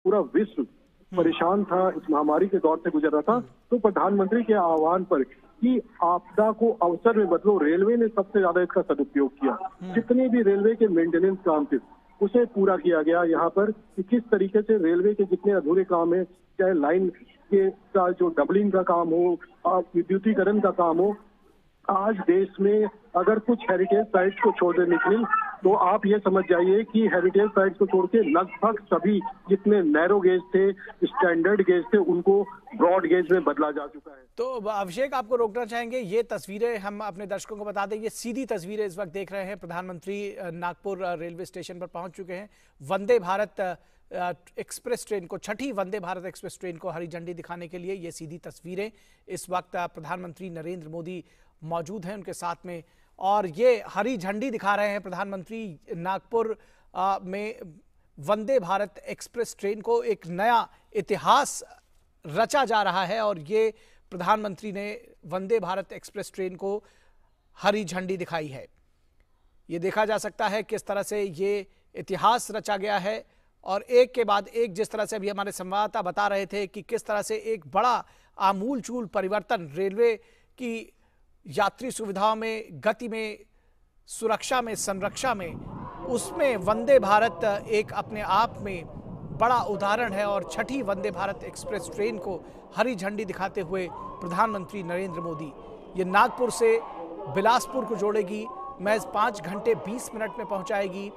पूरा विश्व परेशान था, इस महामारी के दौर से गुजर रहा था, तो प्रधानमंत्री के आह्वान पर कि आपदा को अवसर में बदलो, रेलवे ने सबसे ज्यादा इसका सदुपयोग किया। जितने भी रेलवे के मेंटेनेंस काम थे उसे पूरा किया गया यहाँ पर, कि किस तरीके से रेलवे के जितने अधूरे काम है, चाहे लाइन के का जो डबलिंग का काम हो, विद्युतीकरण का काम हो, आज देश में अगर कुछ हेरिटेज साइट्स को छोड़ देने के लिए, तो आप ये समझ जाइए कि हेरिटेज साइट्स को छोड़ के लगभग सभी जितने नैरो गेज थे, स्टैंडर्ड गेज थे, उनको ब्रॉड गेज में बदला जा चुका है। तो अभिषेक, आपको रोकना चाहेंगे, ये तस्वीरें हम अपने दर्शकों को बता दें, ये सीधी तस्वीरें इस वक्त देख रहे हैं। प्रधानमंत्री नागपुर रेलवे स्टेशन पर पहुंच चुके हैं। वंदे भारत एक्सप्रेस ट्रेन को, छठी वंदे भारत एक्सप्रेस ट्रेन को हरी झंडी दिखाने के लिए ये सीधी तस्वीरें। इस वक्त प्रधानमंत्री नरेंद्र मोदी मौजूद हैं उनके साथ में, और ये हरी झंडी दिखा रहे हैं प्रधानमंत्री। नागपुर में वंदे भारत एक्सप्रेस ट्रेन को एक नया इतिहास रचा जा रहा है, और ये प्रधानमंत्री ने वंदे भारत एक्सप्रेस ट्रेन को हरी झंडी दिखाई है। ये देखा जा सकता है किस तरह से ये इतिहास रचा गया है, और एक के बाद एक, जिस तरह से अभी हमारे संवाददाता बता रहे थे कि किस तरह से एक बड़ा आमूलचूल परिवर्तन रेलवे की यात्री सुविधाओं में, गति में, सुरक्षा में, संरक्षा में, उसमें वंदे भारत एक अपने आप में बड़ा उदाहरण है। और छठी वंदे भारत एक्सप्रेस ट्रेन को हरी झंडी दिखाते हुए प्रधानमंत्री नरेंद्र मोदी, ये नागपुर से बिलासपुर को जोड़ेगी, महज 5 घंटे 20 मिनट में पहुंचाएगी।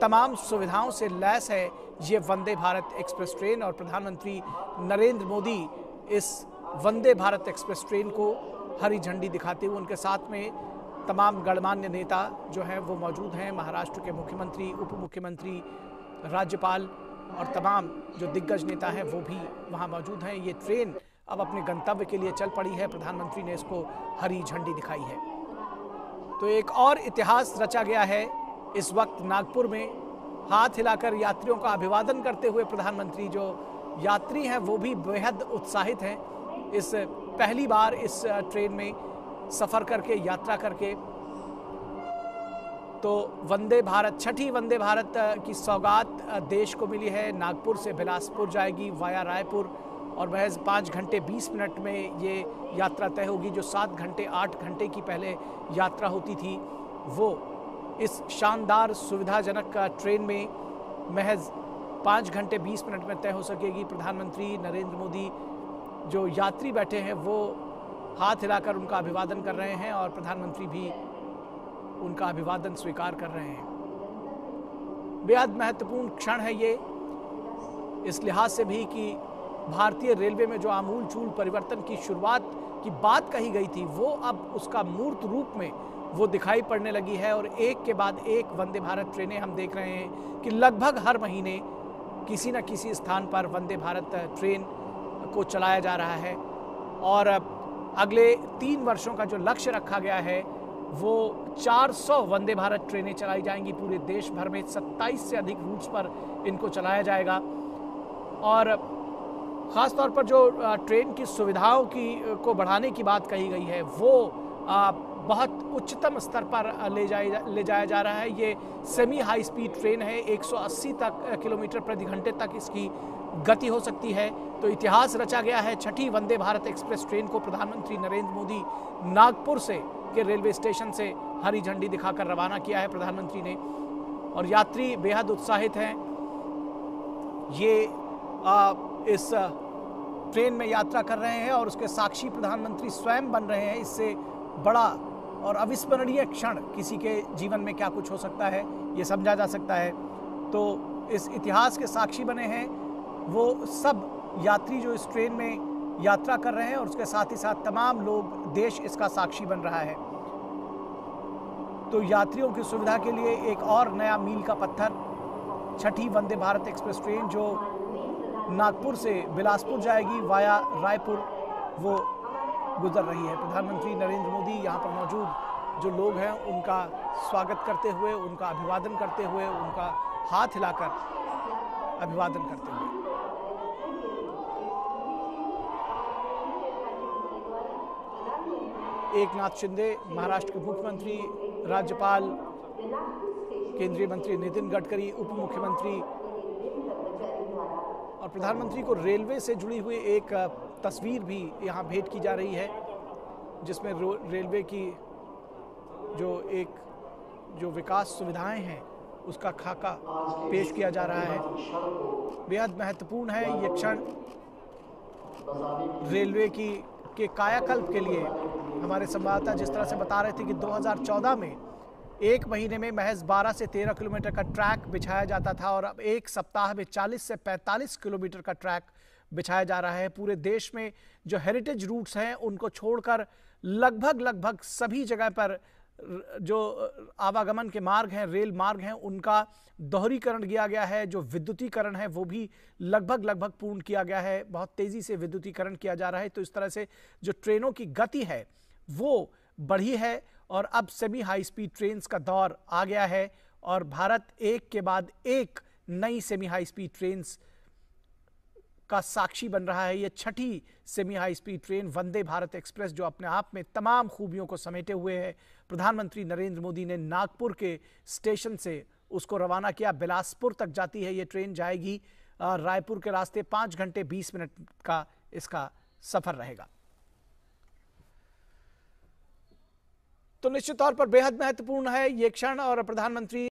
तमाम सुविधाओं से लैस है ये वंदे भारत एक्सप्रेस ट्रेन, और प्रधानमंत्री नरेंद्र मोदी इस वंदे भारत एक्सप्रेस ट्रेन को हरी झंडी दिखाते हुए, उनके साथ में तमाम गणमान्य नेता जो हैं वो मौजूद हैं। महाराष्ट्र के मुख्यमंत्री, उप मुख्यमंत्री, राज्यपाल और तमाम जो दिग्गज नेता हैं वो भी वहाँ मौजूद हैं। ये ट्रेन अब अपने गंतव्य के लिए चल पड़ी है, प्रधानमंत्री ने इसको हरी झंडी दिखाई है। तो एक और इतिहास रचा गया है इस वक्त नागपुर में। हाथ हिलाकर यात्रियों का अभिवादन करते हुए प्रधानमंत्री, जो यात्री हैं वो भी बेहद उत्साहित हैं इस पहली बार इस ट्रेन में सफर करके, यात्रा करके। तो वंदे भारत, छठी वंदे भारत की सौगात देश को मिली है। नागपुर से बिलासपुर जाएगी वाया रायपुर, और महज 5 घंटे 20 मिनट में ये यात्रा तय होगी। जो 7 घंटे 8 घंटे की पहले यात्रा होती थी, वो इस शानदार सुविधाजनक ट्रेन में महज 5 घंटे 20 मिनट में तय हो सकेगी। प्रधानमंत्री नरेंद्र मोदी, जो यात्री बैठे हैं वो हाथ हिलाकर उनका अभिवादन कर रहे हैं, और प्रधानमंत्री भी उनका अभिवादन स्वीकार कर रहे हैं। बेहद महत्वपूर्ण क्षण है ये, इस लिहाज से भी कि भारतीय रेलवे में जो आमूलचूल परिवर्तन की शुरुआत की बात कही गई थी, वो अब उसका मूर्त रूप में वो दिखाई पड़ने लगी है। और एक के बाद एक वंदे भारत ट्रेनें हम देख रहे हैं कि लगभग हर महीने किसी न किसी स्थान पर वंदे भारत ट्रेन को चलाया जा रहा है। और अगले 3 वर्षों का जो लक्ष्य रखा गया है, वो 400 वंदे भारत ट्रेनें चलाई जाएंगी पूरे देश भर में। 27 से अधिक रूट्स पर इनको चलाया जाएगा। और ख़ास तौर पर जो ट्रेन की सुविधाओं को बढ़ाने की बात कही गई है, वो बहुत उच्चतम स्तर पर ले जाया जा रहा है। ये सेमी हाई स्पीड ट्रेन है, 180 किलोमीटर प्रति घंटे तक इसकी गति हो सकती है। तो इतिहास रचा गया है। छठी वंदे भारत एक्सप्रेस ट्रेन को प्रधानमंत्री नरेंद्र मोदी नागपुर से के रेलवे स्टेशन से हरी झंडी दिखाकर रवाना किया है प्रधानमंत्री ने, और यात्री बेहद उत्साहित हैं। ये इस ट्रेन में यात्रा कर रहे हैं और उसके साक्षी प्रधानमंत्री स्वयं बन रहे हैं। इससे बड़ा और अविस्मरणीय क्षण किसी के जीवन में क्या कुछ हो सकता है, ये समझा जा सकता है। तो इस इतिहास के साक्षी बने हैं वो सब यात्री जो इस ट्रेन में यात्रा कर रहे हैं, और उसके साथ ही साथ तमाम लोग, देश इसका साक्षी बन रहा है। तो यात्रियों की सुविधा के लिए एक और नया मील का पत्थर, छठी वंदे भारत एक्सप्रेस ट्रेन जो नागपुर से बिलासपुर जाएगी वाया रायपुर, वो गुजर रही है। प्रधानमंत्री नरेंद्र मोदी यहाँ पर मौजूद जो लोग हैं उनका स्वागत करते हुए, उनका अभिवादन करते हुए, उनका हाथ हिलाकर अभिवादन करते हुए। एकनाथ शिंदे, महाराष्ट्र के मुख्यमंत्री, राज्यपाल, केंद्रीय मंत्री नितिन गडकरी, उप मुख्यमंत्री और प्रधानमंत्री को रेलवे से जुड़ी हुई एक तस्वीर भी यहाँ भेंट की जा रही है, जिसमें रेलवे की जो विकास सुविधाएं हैं उसका खाका पेश किया जा रहा है। बेहद महत्वपूर्ण है ये क्षण रेलवे के कायाकल्प के लिए। हमारे संवाददाता जिस तरह से बता रहे थे कि 2014 में एक महीने में महज 12 से 13 किलोमीटर का ट्रैक बिछाया जाता था और अब एक सप्ताह में 40 से 45 किलोमीटर का ट्रैक बिछाया जा रहा है। पूरे देश में जो हेरिटेज रूट्स हैं उनको छोड़कर लगभग सभी जगह पर जो आवागमन के मार्ग हैं, रेल मार्ग हैं, उनका दोहरीकरण किया गया है। जो विद्युतीकरण है वो भी लगभग पूर्ण किया गया है। बहुत तेजी से विद्युतीकरण किया जा रहा है। तो इस तरह से जो ट्रेनों की गति है वो बढ़ी है और अब सेमी हाई स्पीड ट्रेन्स का दौर आ गया है और भारत एक के बाद एक नई सेमी हाई स्पीड ट्रेन्स का साक्षी बन रहा है। ये छठी semi high speed train Vande Bharat express, जो अपने आप में तमाम खूबियों को समेटे हुए है। प्रधानमंत्री नरेंद्र मोदी ने नागपुर के स्टेशन से उसको रवाना किया। बिलासपुर तक जाती है ये ट्रेन, जाएगी रायपुर के रास्ते। 5 घंटे 20 मिनट का इसका सफर रहेगा। तो निश्चित तौर पर बेहद महत्वपूर्ण है ये क्षण और प्रधानमंत्री